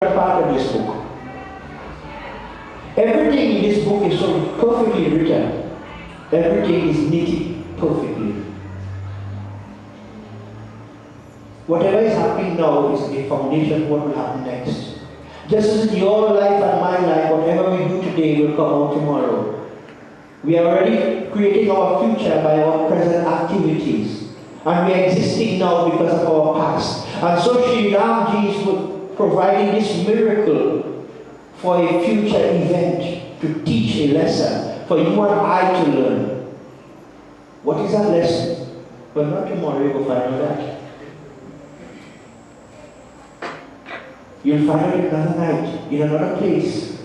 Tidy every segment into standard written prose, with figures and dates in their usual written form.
part of this book. Everything in this book is so perfectly written. Everything is knitted perfectly. Whatever is happening now is the foundation of what will happen next. Just as your life and my life, whatever we do today will come out tomorrow. We are already creating our future by our present activities. And we are existing now because of our past. And so Sri Ramji is providing this miracle for a future event to teach a lesson for you and I to learn. What is that lesson? Well, not tomorrow, you will find out that. You'll find out another night, in another place.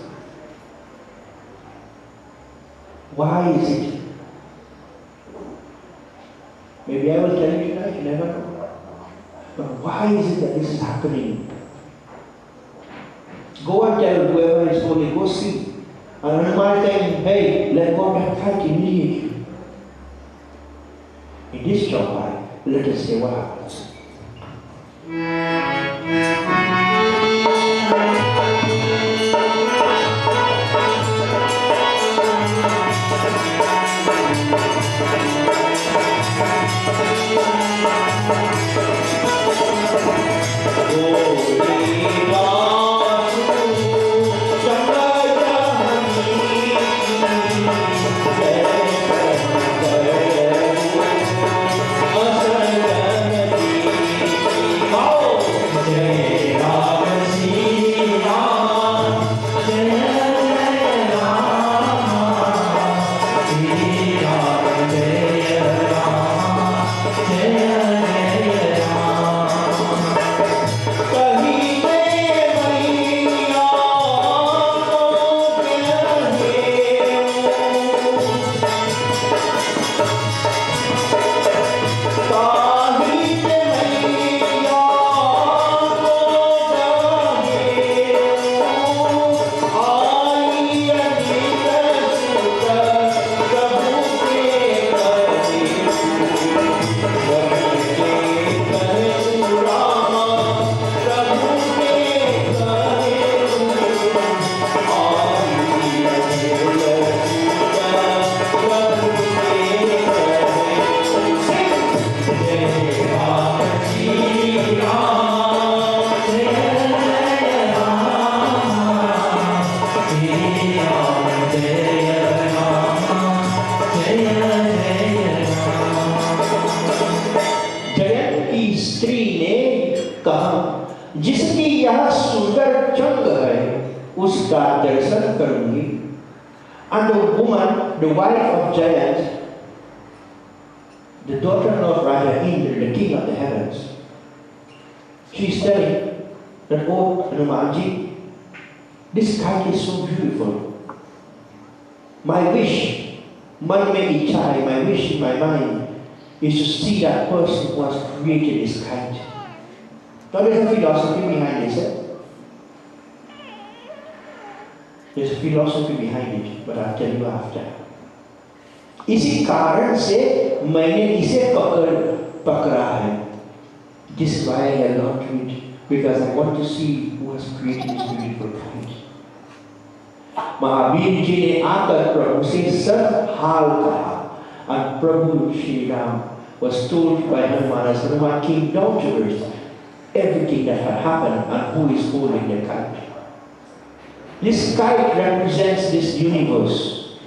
Why is it? Maybe I will tell you tonight, you never know. But why is it that this is happening? Go and tell whoever is holy, go see. And when I tell him, hey, let go of that kite immediately. In this job, let us see what happens. And the woman, the wife of Giant, the daughter-in-law of Raja Indra, the king of the heavens, she's telling that, oh, Hanumanji, this kite is so beautiful. My wish, my wish in my mind is to see that person who has created this kite. Now there's a philosophy behind this. There's a philosophy behind it, but I'll tell you after. इसी कारण से मैंने इसे पकड़ा है. This is why I love to it, because I want to see who has created this beautiful kite. Mahavir ji ने आकर प्रभु से सब हाल कहा, and Prabhu Shri Ram was told by Hanuman as Hanuman came down to earth everything that had happened and who is holding the kite. This kite represents this universe.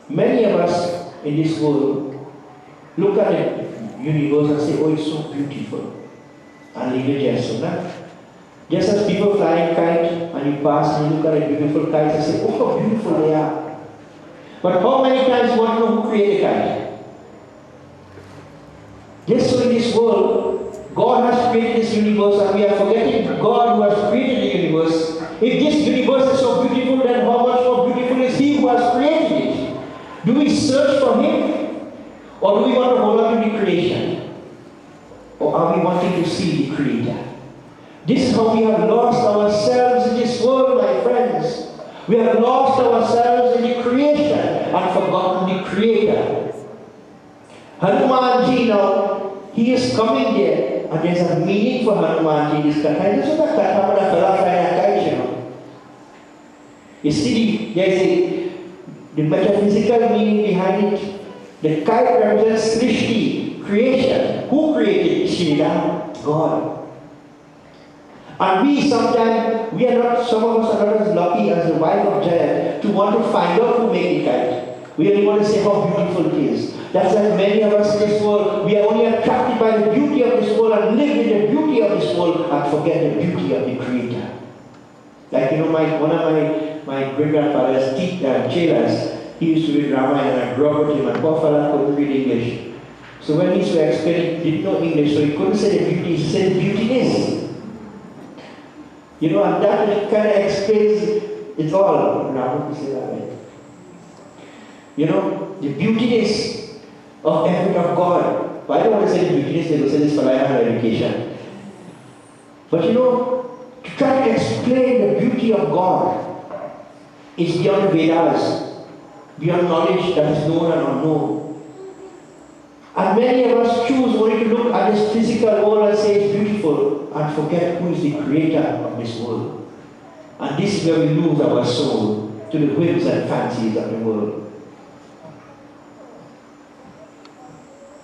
Many of us in this world look at the universe and say, oh, it's so beautiful. And leave it just so that. Just as people fly a kite and you pass and you look at a beautiful kite and say, oh, how beautiful they are. But how many times you want to know who created a kite? Just so in this world, God has created this universe and we are forgetting God who has created the universe. If this universe is so beautiful, then how much more beautiful is He who has created it? Do we search for Him? Or do we want to hold on to the creation? Or are we wanting to see the Creator? This is how we have lost ourselves in this world, my friends. We have lost ourselves in the creation and forgotten the Creator. Hanuman ji now, He is coming there, and there's a meaning for Hanumanji in this katha. This is the katha of the fella flying a kite, you know. You see, there's the metaphysical meaning behind it. The kite represents Srishti, creation. Who created Shri Ram? God. And we sometimes, some of us are not as lucky as the wife of Jaya to want to find out who made the kite. We only want to say how beautiful it is. That's why many of us in this world, we are only attracted by the beauty of this world and live in the beauty of this world and forget the beauty of the Creator. Like, you know, one of my great-grandfather's chelas, he used to read Ramayan, and I grew up with him, and poor fella couldn't read English. So when he used to explain, he didn't know English, so he couldn't say the beauty, he said the beautiness. You know, and that kind of explains it all. Now, say that right. You know, the beautiness of everything of God. But I don't want to say the beautiness, they will say this for higher education. But you know, to try to explain the beauty of God is beyond Vedas, beyond knowledge that is known and unknown. And many of us choose only to look at this physical world and say it's beautiful and forget who is the creator of this world. And this is where we lose our soul to the whims and fancies of the world.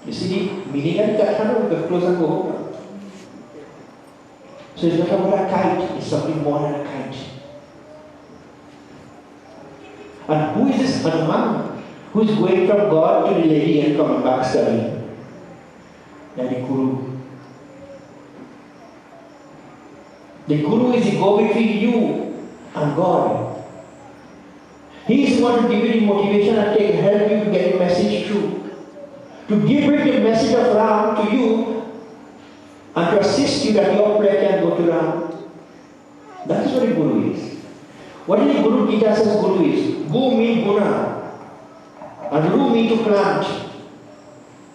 You see the meaning of the katha? We can close and go home. So it's not about a kite, it's something more than a kite. And who is this Hanuman who is going from God to the lady and coming back studying? That's the Guru. The Guru is the go between you and God. He is the one to give you the motivation and help you to get the message through. To bring the message of Ram to you and to assist you that your prayer can go to Ram. That is what the Guru is. What is the Guru Gita says Guru is? Gu means Guna and Ru means to plant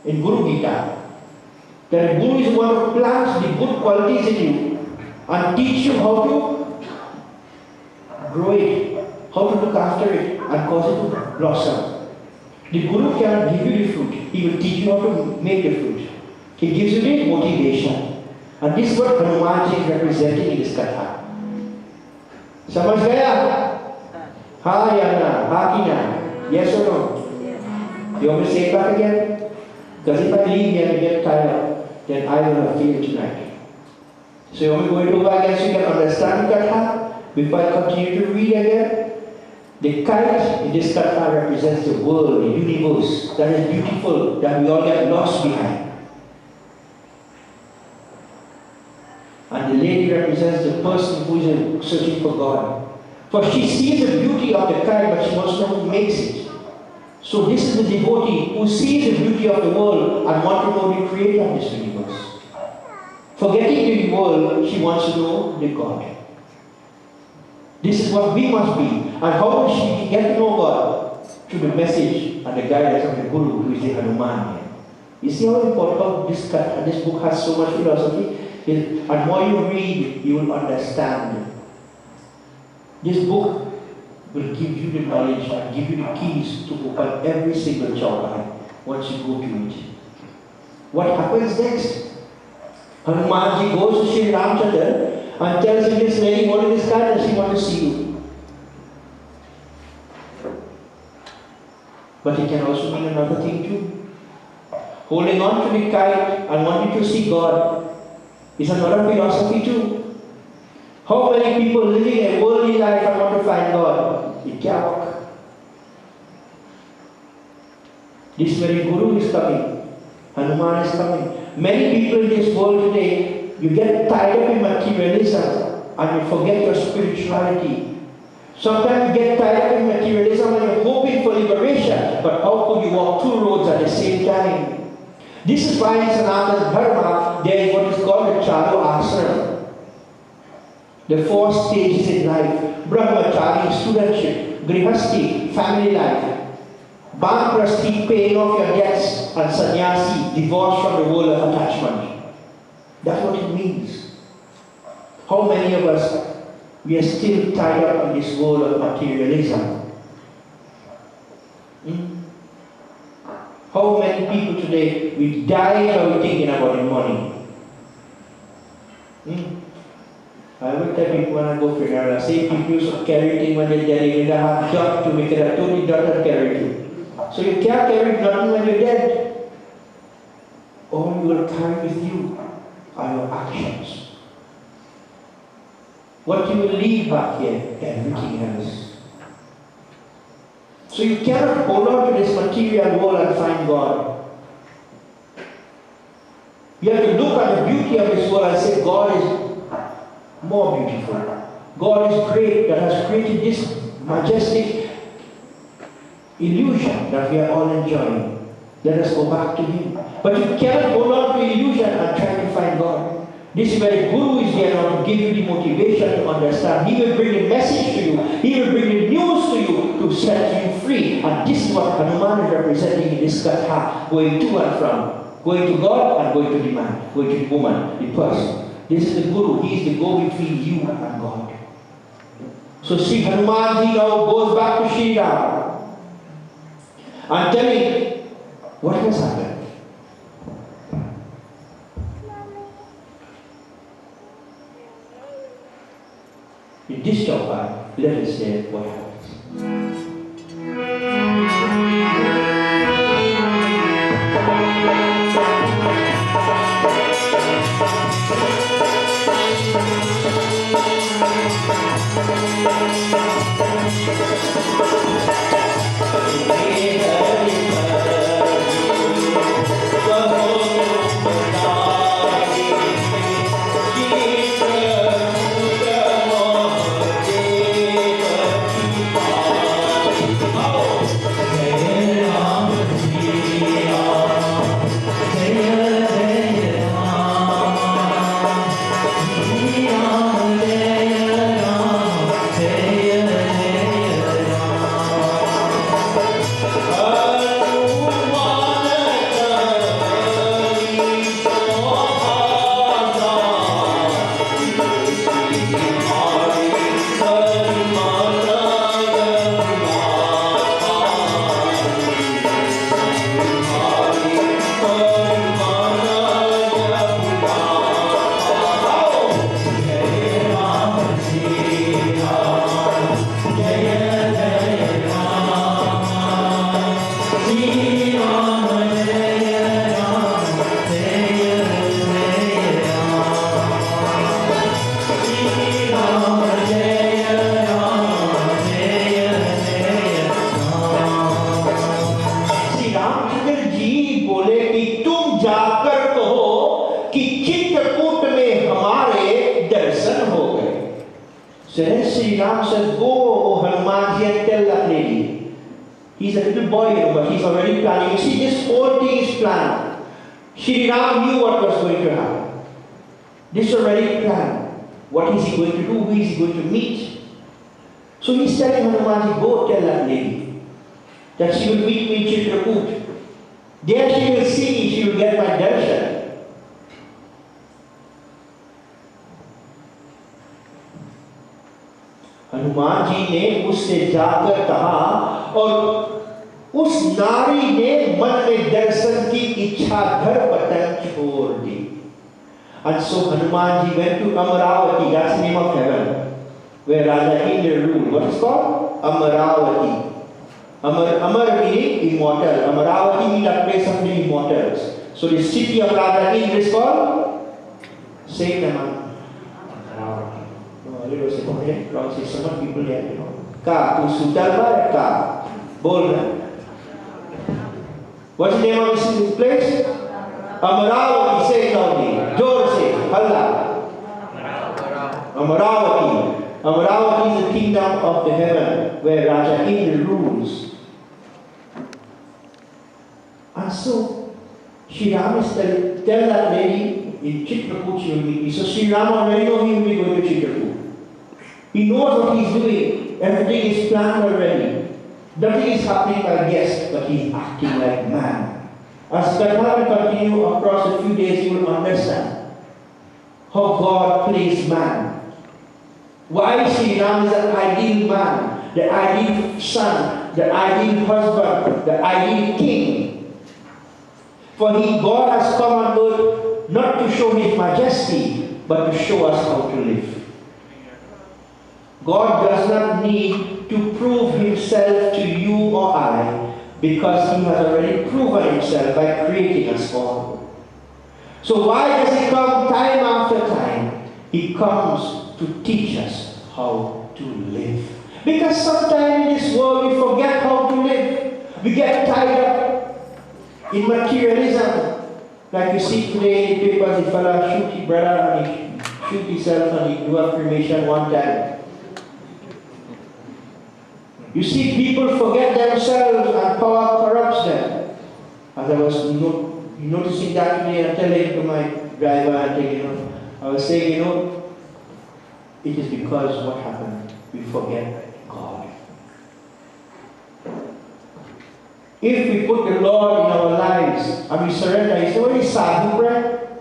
in Guru Gita. That the Guru is one who plants the good qualities in you and teach you how to grow it, how to look after it and cause it to blossom. The Guru cannot give you the fruit. He will teach you how to make the fruit. He gives you the motivation. And this is what Hanumanji is representing in this katha. Samajh gaya? Ha Yagna, ha Kina? Yes or no? Yes. You want me to say it back again? Because if I leave here and get tired, then I will have failed tonight. So you want me to go into it again so you can understand the katha? Before I continue to read again? The kite in this katha represents the world, the universe, that is beautiful, that we all get lost behind. And the lady represents the person who is searching for God. For she sees the beauty of the kite, but she wants to know who makes it. So this is the devotee who sees the beauty of the world and wants to know the creator of this universe. Forgetting the world, she wants to know the God. This is what we must be. And how does she get to know God? Through the message and the guidance of the Guru, who is the Hanuman. You see how important this book has so much philosophy? And more you read, you will understand. This book will give you the knowledge and give you the keys to open every single chaukai once you go to it. What happens next? Hanumanji goes to Sri Ramchandra and tells him, this lady wanted this guy and she wants to see you. But it can also mean another thing too. Holding on to the kite and wanting to see God is another philosophy too. How many people living a worldly life and want to find God? It can't work. This very Guru is coming. Hanuman is coming. Many people in this world today, you get tied up in materialism and you forget your spirituality. Sometimes you get tied up in materialism and you're hoping for liberation, but how could you walk two roads at the same time? This is why in Sanatana Dharma there is what is called the Chalu Asana. The four stages in life: Brahmachari, studentship; Grihasti, family life; Banprasti, paying off your debts; and Sannyasi, divorce from the world of attachment. That's what it means. How many of us, we are still tied up in this world of materialism? How many many people today, we die of thinking about the money. I will tell people when I go funeral, I say people used to carry things when they're dead, you have job to make it a totally daughter carry it. So you can't carry nothing when you're dead. All you will carry with you are your actions. What you will leave back here, everything else. So you cannot hold on to this material world and find God. You have to look at the beauty of this world and say, God is more beautiful. God is great that has created this majestic illusion that we are all enjoying. Let us go back to Him. But you cannot hold on to illusion and try to find God. This is where the Guru is there now to give you the motivation to understand. He will bring the message to you. He will bring the news to you to set you free. And this is what Hanuman is representing in this katha, going to and from. Going to God and going to the man, going to the woman, the person. This is the Guru. He is the go-between you and God. So Sri Hanumanji now goes back to Sri Ram and telling what has happened. In this chapter, let us say what happens. So then Sri Ram says, go, O Hanumanji, and tell that lady. He's a little boy, but he's already planning. You see, this whole thing is planned. Sri Ram knew what was going to happen. This is already planned. What is he going to do? Who is he going to meet? So he's telling Hanumanji, go tell that lady that she will meet me in Chitrakoot. There she will see me, she will get my darshan. Hanuman ji ने उससे जाकर कहा और उस नारी ने मन में दर्शन की इच्छा घर पतन छोड़ दी. And so Hanuman ji went to Amaravati, that's the name of heaven, where Raja Indra ruled. What is called? Amaravati. Amar meaning immortal. Amaravati means the place of the immortals. So the city of Raja Indra is called? Say it, Amaravati. Some people there, you know. Ka, tu sutar ka. Bol na. What's the name of this place? Amaravati. Say it loudly. Jor se. Halla. Amaravati. Amaravati is the kingdom of the heaven where Raja Indra rules. And so, Sri Ram is tell that lady in Chitrakoot she will meet me. So Sri Ram already know he will be going to Chitrakoot. He knows what he's doing. Everything is planned already. Nothing is happening by guess, but he's acting like man. As Katha will continue across a few days, you will understand how God plays man. Why Sri Ram is an ideal man, the ideal son, the ideal husband, the ideal king. For God has come on earth not to show his majesty, but to show us how to live. God does not need to prove himself to you or I, because he has already proven himself by creating us all. So why does he come time after time? He comes to teach us how to live. Because sometimes in this world we forget how to live. We get tied up in materialism. Like you see today in the papers, the fellow shoot his brother and he shoot himself and he do a cremation one time. You see people forget themselves and power corrupts them. As I was noticing that today and telling to my driver, I was saying, it is because what happened? We forget God. If we put the Lord in our lives and we surrender, you say, what is sadhu prayer?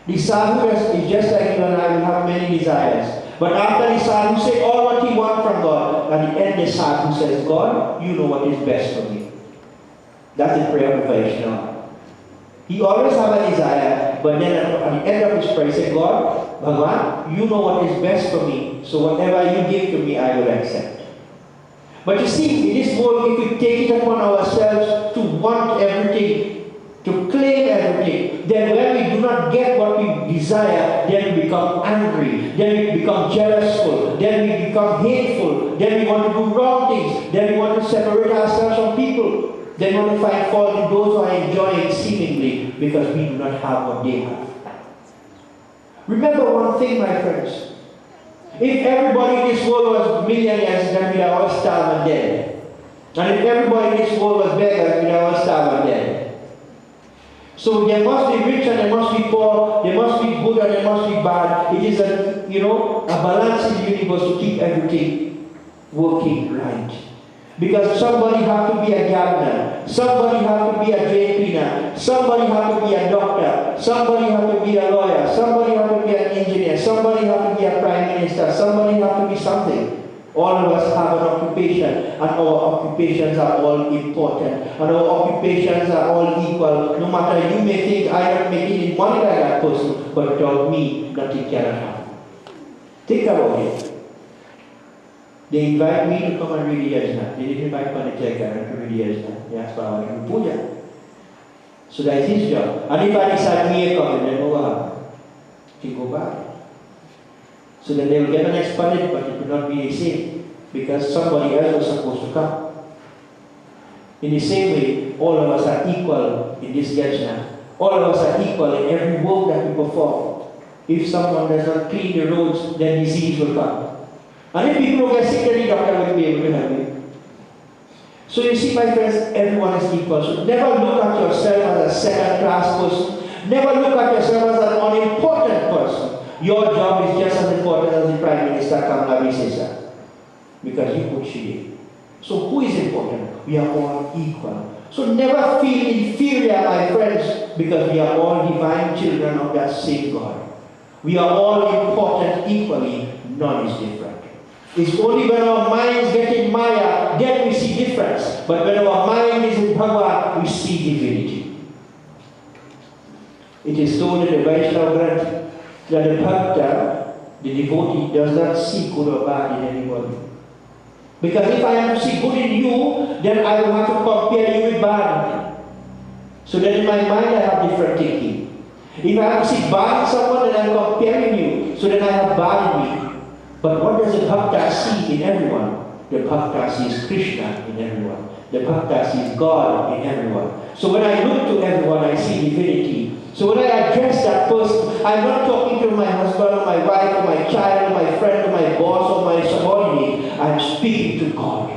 The sadhu is just like you and I will have many desires. But after the sadhu say all what he wants from God, at the end the sadhu says, God, you know what is best for me. That's the prayer of Vaishnava. He always have a desire, but then at the end of his prayer, he said, God, Bhagavan, you know what is best for me, so whatever you give to me, I will accept. But you see, in this world, if we take it upon ourselves to want everything, to claim everything, then when we do not get what we desire, then we become angry, then we become jealousful, then we become hateful, then we want to do wrong things, then we want to separate ourselves from people. Then we want to find fault in those who are enjoying seemingly because we do not have what they have. Remember one thing, my friends. If everybody in this world was millionaires, then we are all starved and dead. And if everybody in this world was beggars, we are all starved and dead. So there must be rich and there must be poor, there must be good and there must be bad. It is a balance in the universe to keep everything working right. Because somebody has to be a gardener, somebody has to be a drain cleaner, somebody has to be a doctor, somebody has to be a lawyer, somebody has to be an engineer, somebody has to be a prime minister, somebody has to be something. All of us have an occupation, and our occupations are all important, and our occupations are all equal. No matter, you may think I am making any money like that person, but without me, nothing can happen. Think about it. They invite me to come and read the yajna. They didn't invite Panditya to read the yajna. They asked for our puja. So that's his job. And if I decide me to come, then what happen? He go back. So then they will get an expanded, but it will not be the same, because somebody else was supposed to come. In the same way, all of us are equal in this yajna. All of us are equal in every work that we perform. If someone does not clean the roads, then disease will come. And if people get sick, then the doctor will be able to help you. So you see, my friends, everyone is equal. So never look at yourself as a second-class person. Never look at yourself as an unimportant person. Your job is just as important as the Prime Minister Kamala Harris, because you put she in. So who is important? We are all equal. So never feel inferior, my friends, because we are all divine children of that same God. We are all important equally. None is different. It's only when our minds get in Maya, then we see difference. But when our mind is in Bhagavan, we see divinity. It is told in the Vaishnava Granth that the bhakta, the devotee, does not see good or bad in anybody. Because if I am to see good in you, then I will have to compare you with bad. So then in my mind I have different thinking. If I have to see bad in someone, then I am comparing you. So then I have bad in me. But what does the bhakta see in everyone? The bhakta sees Krishna in everyone. The bhakta sees God in everyone. So when I look to everyone, I see divinity. So when I address that person, I'm not talking to my husband or my wife or my child or my friend or my boss or my subordinate. I'm speaking to God.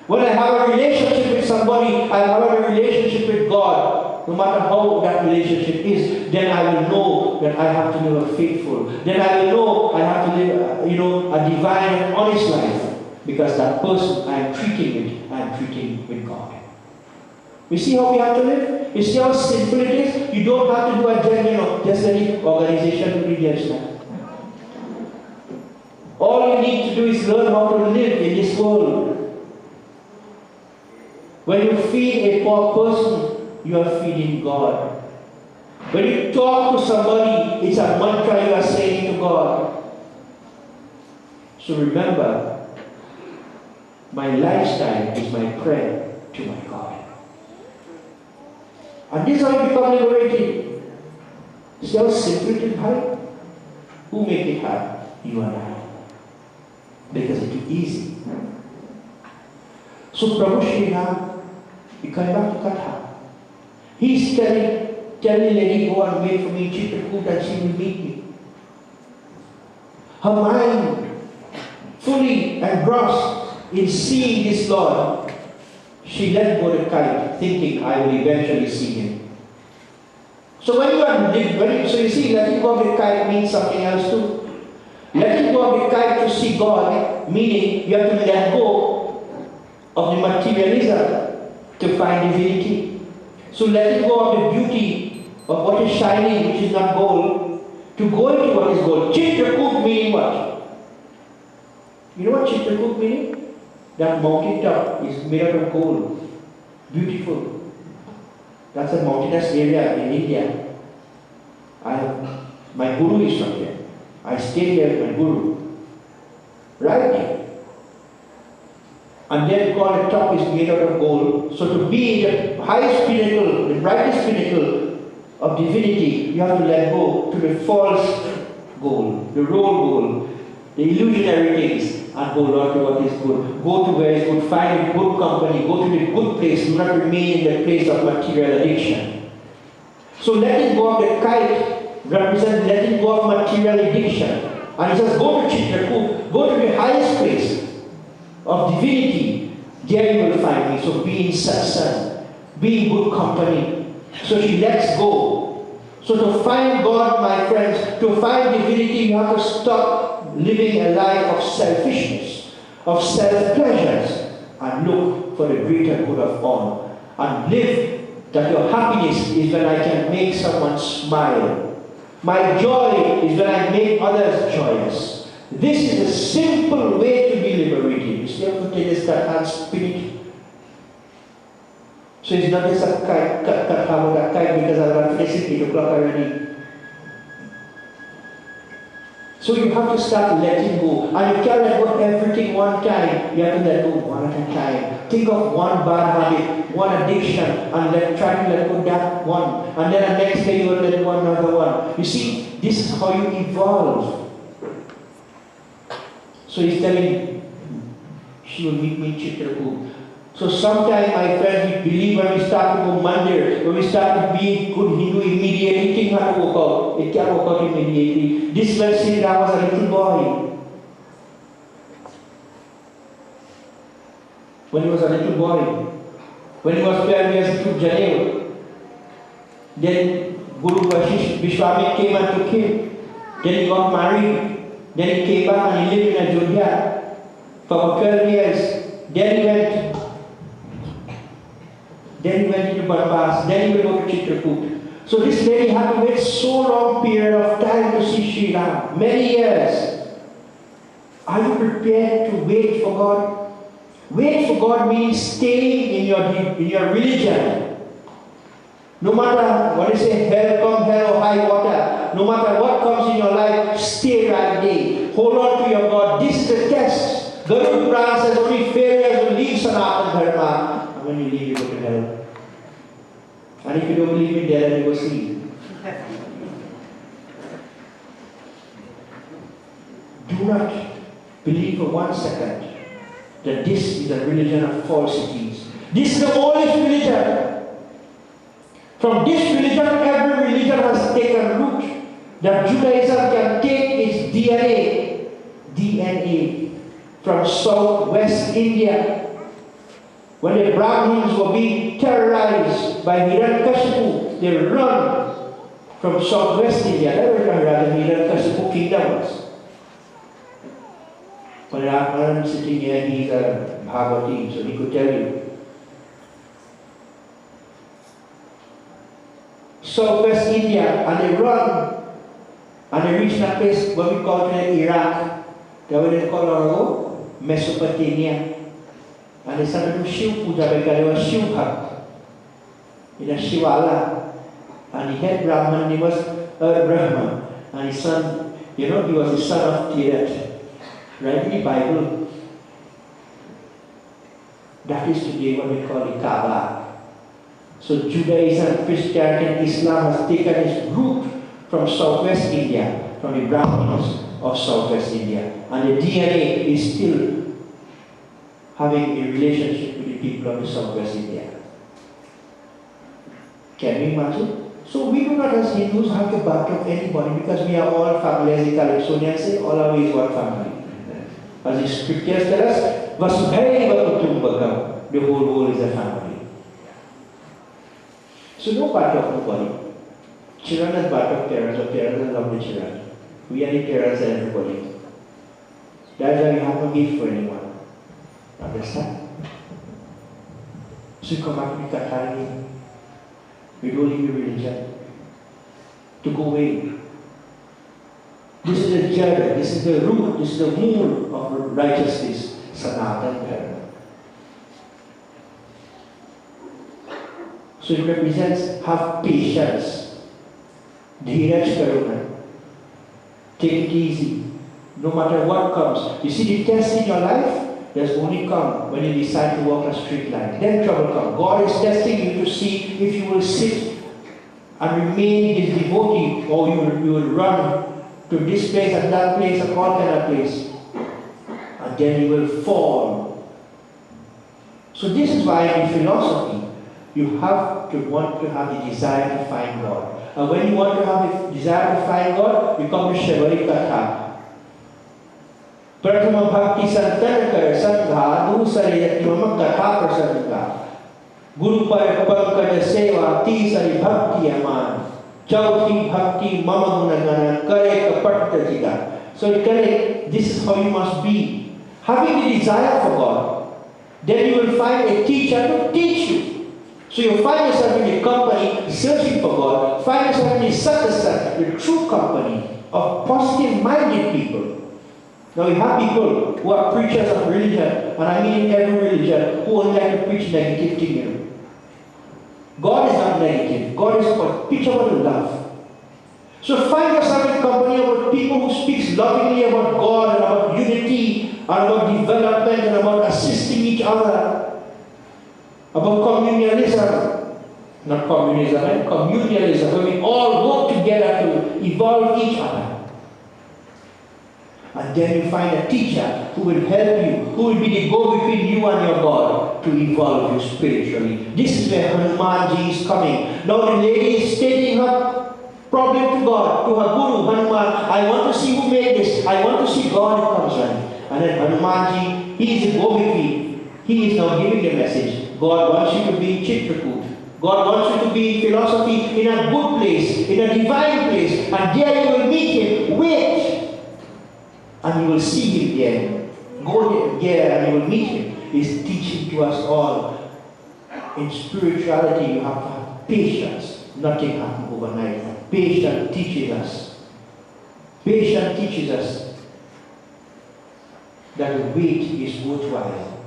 When I have a relationship with somebody, I have a relationship with God. No matter how that relationship is, then I will know that I have to live a faithful. Then I will know I have to live, a divine and honest life. Because that person I am treating with God. You see how we have to live? You see how simple it is? You don't have to do a just any organization to be there. All you need to do is learn how to live in this world. When you feed a poor person, you are feeding God. When you talk to somebody, it's a mantra you are saying to God. So remember, my lifestyle is my prayer to my God. And this is how you become liberated. See how simple it is, hard? Who make it hard? You and I. Because it's too easy. So Prabhu Shri Ram, he came back to Katha. He's telling lady, go and wait for me, Chitrakoot, and she will meet me. Her mind fully engrossed in seeing this Lord, she let go the kite, thinking I will eventually see him. So so you see, letting go of the kite means something else too. Letting go of the kite to see God, meaning you have to let go of the materialism to find divinity. So letting go of the beauty of what is shining, which is not gold, to go into what is gold. Chitrakoot meaning what? You know what Chitrakoot meaning? That mountain top is made out of gold. Beautiful. That's a mountainous area in India. My guru is from there. I stayed there with my guru. Right? And then called the top is made out of gold. So to be the highest pinnacle, the brightest pinnacle of divinity, you have to let go to the false gold, the raw gold, the illusionary things, and hold on to what is good. Go to where is good, find a good company, go to the good place, do not remain in the place of material addiction. So letting go of the kite represents letting go of material addiction. And it says, go to Chitrakoot, go to the highest place of divinity, there you will find me. So be in satsang, be in good company. So she lets go. So to find God, my friends, to find divinity, you have to stop living a life of selfishness, of self-pleasures, and look for the greater good of all. And live that your happiness is when I can make someone smile. My joy is when I make others joyous. This is a simple way to be liberated. You see how to take that hand spirit. So it's not just a kite, cut how that kite because I've got finished at 8 o'clock already. So you have to start letting go. And you can't let go of everything one time. You have to let go one at a time. Think of one bad habit, one addiction, and try to let go of that one. And then the next day you will let go of another one. You see, this is how you evolve. So he's telling, she will meet me in Chitrakoot. So sometimes, my friends, we believe when we start to go mandir, when we start to be good Hindu, immediately things have to work out. It can't work out immediately. This man Sri Ram was a little boy. When he was a little boy, when he was 12 years, he took Janev. Then Guru Vishwamitra came and took him. Then he got married. Then he came back and he lived in Ajodhya for about 12 years. Then he went into Banbas. Then he will go to Chitrakoot. So this lady had to wait so long period of time to see Sri Ram. Many years. Are you prepared to wait for God? Wait for God means staying in your religion. No matter what they say, hell come, hell or high water, no matter what comes in your life, stay right there. Hold on to your God. This is the test. Garuda Purana says only failures will leave Sanatana Dharma. And when you leave, you go to hell. And if you don't believe in there, then you go see. Do not believe for 1 second that this is a religion of falsities. This is the oldest religion. From this religion, every religion has taken root. That Judaism can take its DNA from southwest India. When the Brahmins were being terrorized by Hiranyakashipu, they run from southwest India. That was where the Hiranyakashipu kingdom was. When Rahman sitting here, he's a Bhagavati, so he could tell you. Southwest India, and they run, and they reach that place what we call today Iraq. That what they call our Mesopotamia. And he started to Shiv Puja because he was Shiv Bhakt in a Shivala. And he had Brahman, he was Brahman. And his son, he was the son of Tirat. Right in the Bible, that is today what we call the Kaaba. So Judaism, Christianity, and Islam has taken its root from Southwest India, from the Brahmins of Southwest India. And the DNA is still having a relationship with the people of the Southwest India. Can we imagine? So we do not as Hindus have to back up anybody because we are all family, as the Calypsonians say, all are is one family. As the scriptures tell us, Vasudhaiva Kutumbakam, the whole world is a family. So no back up nobody. Children as back up parents, or parents as love the children. We are the parents and everybody. That's why we have no gift for anyone. Understand? So you come back to the Katharani. We don't leave the religion to go away. This is the jada, this is the root, this is the moon of righteousness, Sanatan Dharma. So it represents have patience, dhiraj karuna. Take it easy, no matter what comes. You see the test in your life, there's only come when you decide to walk a straight line. Then trouble comes. God is testing you to see if you will sit and remain His devotee, or you will run to this place and that place and all kind of place. And then you will fall. So this is why in philosophy, you have to want to have the desire to find God. And when you want to have the desire to find God, you come to Shivari Katha. Pratama Bhakti Santanakar Sangha Dusari Yatimama Katha Prasanga Guru Par Pankaj Seva Tisari Bhakti Aman Chauthi Bhakti Mama Gunagana Kare Kapatta Jiga. So this is how you must be. Having the desire for God, then you will find a teacher to teach you. So you find yourself in a company searching for God, find yourself in a satsang, the true company of positive-minded people. Now we have people who are preachers of religion, and I mean in every religion, who only like to preach negative things. God is not negative. God is about preach about love. So find yourself in company about people who speak lovingly about God and about unity and about development and about assisting each other, about communalism. Not communism, communalism, where we all work together to evolve each other. And then you find a teacher who will help you, who will be the go-between you and your God to evolve you spiritually. This is where Hanumanji is coming. Now the lady is stating her problem to God, to her guru, Hanuman. I want to see who made this. I want to see God who comes right. And then Hanumanji, he is the go-between. He is now giving the message. God wants you to be in Chitrakoot. God wants you to be in philosophy in a good place, in a divine place. And there you will meet Him. Wait! And you will see Him there. Go there and you will meet Him. He's teaching to us all. In spirituality, you have to have patience. Nothing happens overnight. Patience teaches us. Patience teaches us that the wait is worthwhile.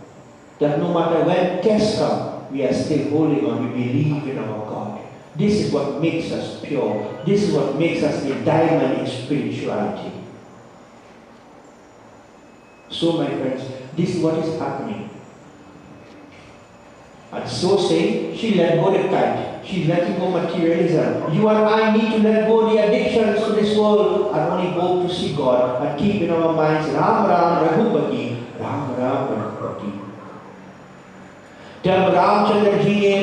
That no matter when tests come, we are still holding on. We believe in our God. This is what makes us pure. This is what makes us a diamond in spirituality. So, my friends, this is what is happening. And so saying, she let go the kite. She's letting go materialism. You and I need to let go the addictions to this world and only go to see God and keep in our minds Ram Ram Raghupati, Ram Ram Raghupati. जब रामचंद्र जी ने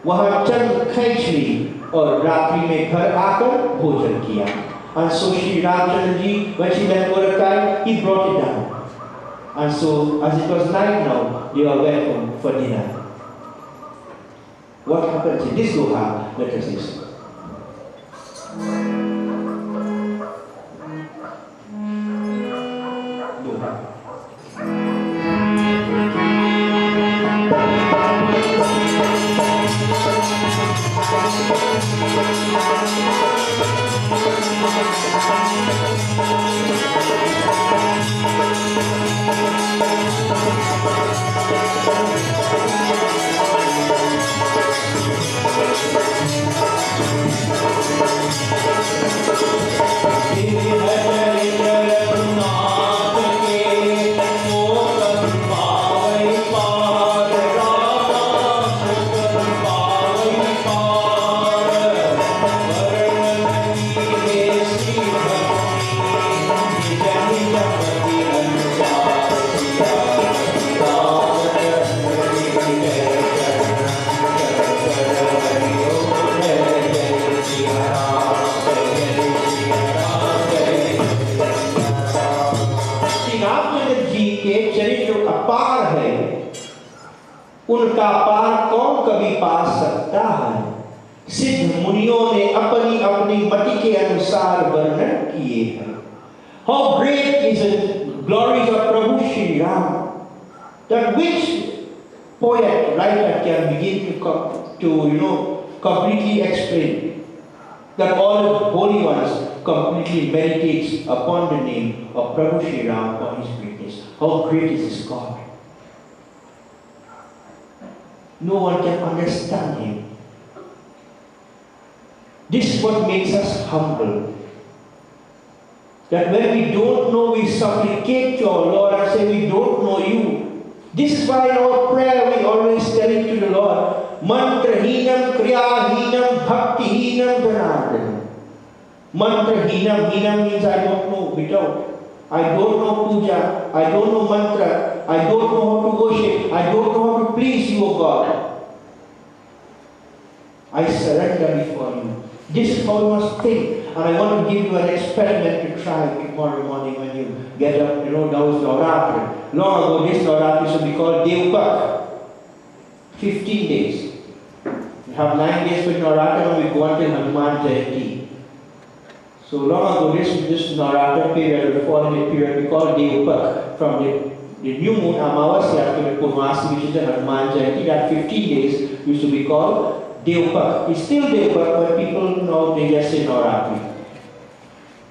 वहाँ चंद खींच ली और रात्रि में घर आकर भोजन किया. And so Shri Ramchandra ji, when she let go the kite, he brought it down. And so, as it was night now, they all went home for dinner. What happens in this Doha? Let us listen. Doha. उनका पार कौन कभी पा सकता है? सिद्ध मुनियों ने अपनी अपनी मति के अनुसार वर्णन किए हैं. How great is the glories of Prabhu Shri Ram, that which poet, writer can begin to completely explain that all the holy ones completely meditates upon the name of Prabhu Shri Ram or his greatness. How great is this God? No one can understand him. This is what makes us humble. That when we don't know, we supplicate to our Lord and say, we don't know you. This is why in our prayer we always tell it to the Lord, Mantrahinam, Kriyahinam, Bhaktihinam, Janardhanam. Mantrahinam, hinam means I don't know, without. I don't know puja, I don't know mantra, I don't know how to worship, I don't know how to please you, O God. I surrender before you. This is how you must think. And I want to give you an experiment to try tomorrow morning when you get up, now is Navratri. Long ago, this Navratri should be called Devpak. 15 days. We have 9 days for Navratri and we go until Hanuman Jayanti. So long ago, this Navratri period will fall in a period we call Devpak. From the new moon, Amavasya, to the Purnamasi, which is the Hanuman Jayanti, that 15 days used to be called Devpak. It's still Devpak, but people know they just say Navratri.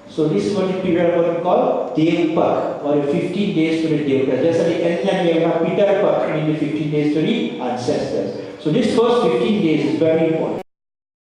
So this is what the period what we call Devpak, or 15 days to the Devaka. Just at the end we have Pitarpak, meaning the 15 days to the ancestors. So this first 15 days is very important.